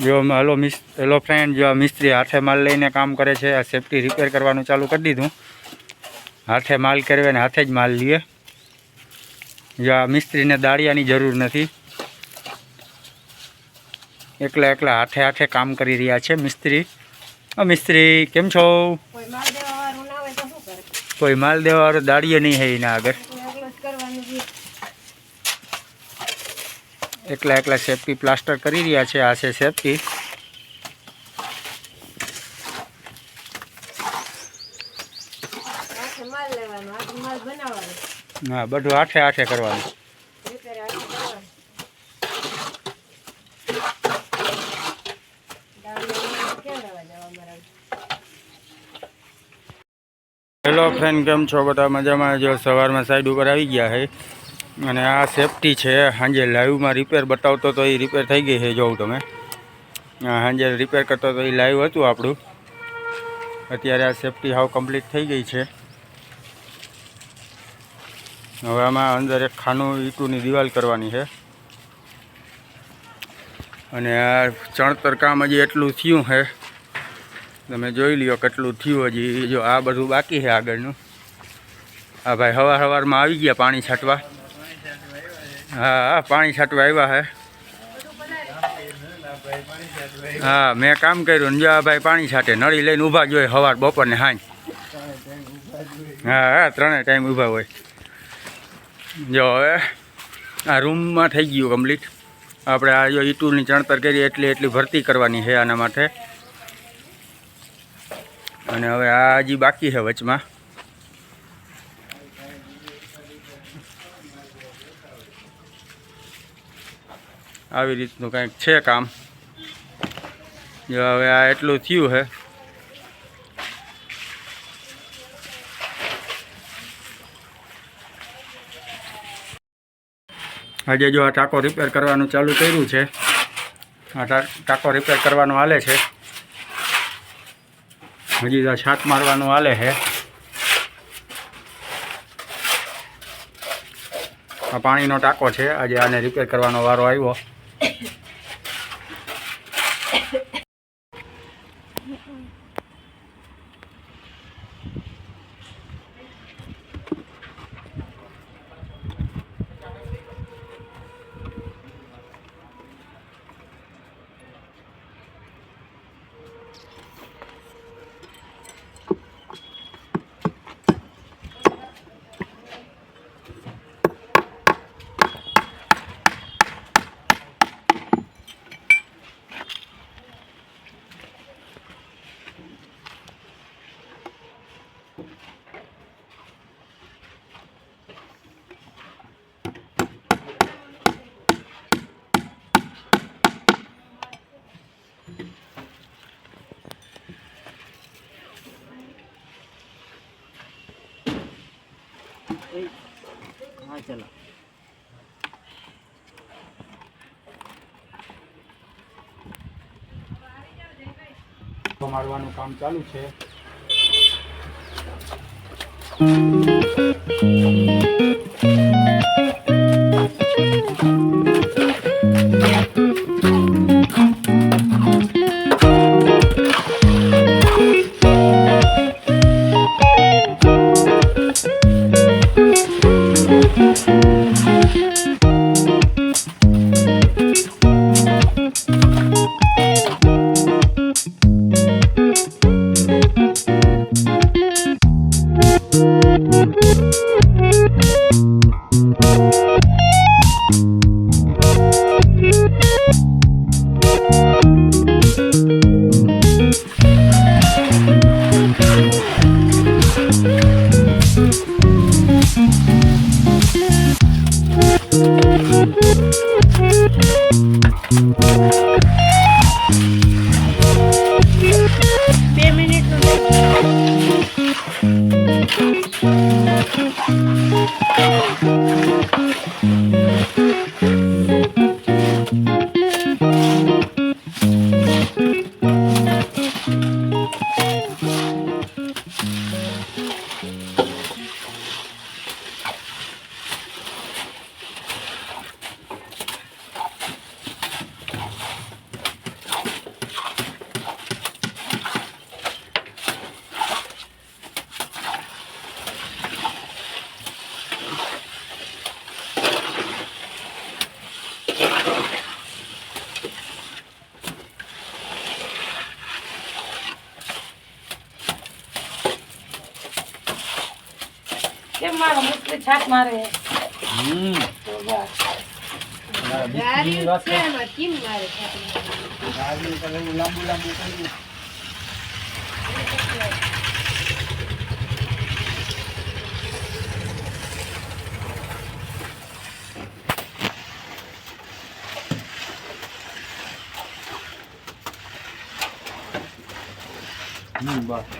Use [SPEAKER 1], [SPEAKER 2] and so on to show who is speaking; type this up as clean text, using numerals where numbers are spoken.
[SPEAKER 1] જો hello friend, જો મિસ્ત્રી હાથે માલ લઈને કામ કરે છે. આ સેફટી રિપેર કરવાનું ચાલુ કરી દીધું. હાથે માલ કરવે ને હાથે જ માલ લઈએ. જો આ મિસ્ત્રીને દાળિયાની જરૂર નથી. એકલા હાથે કામ કરી રહ્યા છે મિસ્ત્રી. મિસ્ત્રી કેમ છો? કોઈ માલ દેવા વાળો દાળીએ નહીં હે એના આગળ. એકલા સેફટી પ્લાસ્ટર કરી રહ્યા છે. આ છે સેફટી. હા, બધું હાથે કરવાનું. હેલો ફ્રેન્ડ, કેમ છો બધા? મજામાં? જો સવારમાં સાઈડ ઉપર આવી ગયા છે અને આ સેફટી છે. સાંજે લાઈવમાં રિપેર બતાવતો તો એ રિપેર થઈ ગઈ છે. જોઉં તમે સાંજે રિપેર કરતો તો એ લાઈવ હતું આપણું. અત્યારે આ સેફટી હાવ કમ્પ્લીટ થઈ ગઈ છે. હવે આમાં અંદર એક ખાનું ઈંટુની દિવાલ કરવાની છે અને આ ચણતર કામ હજી એટલું થયું છે. તમે જોઈ લ્યો કેટલું થયું હજી. જો આ બધું બાકી છે આગળનું. હા ભાઈ, સવારમાં આવી ગયા પાણી છાંટવા. હા, પાણી છાંટવા આવ્યા છે. હા, મેં કામ કર્યું ને જો આ ભાઈ પાણી છાંટે. નળી લઈને ઊભા જ હોય સવાર, બપોર ને સાંજ. હા, ત્રણેય ટાઈમ ઊભા હોય. જો હવે આ રૂમમાં થઈ ગયું કમ્પ્લીટ. આપણે આ જો ઈંટુની ચણતર કરી એટલી ભરતી કરવાની છે આના માટે. અને હવે આ હજી બાકી છે વચમાં. આવી રીતનું કંઈક છે કામ. જો હવે આ એટલું થયું છે. આજે જો આ ટાંકો રિપેર કરવાનું ચાલુ કર્યું છે. આ ટાંકો રિપેર કરવાનું હાલે છે. હજી તો છાંટ મારવાનું હાલે છે. આ પાણીનો ટાંકો છે. આજે આને રિપેર કરવાનો વારો આવ્યો. हाँ चलो मारवानुं काम चालू है।
[SPEAKER 2] છાપ મારે
[SPEAKER 1] હમ
[SPEAKER 2] તો બસ
[SPEAKER 3] ગાડી છે એમાં કેમ મારે
[SPEAKER 1] ગાડી તો એવું લાંબુ લાંબુ કર્યું. બસ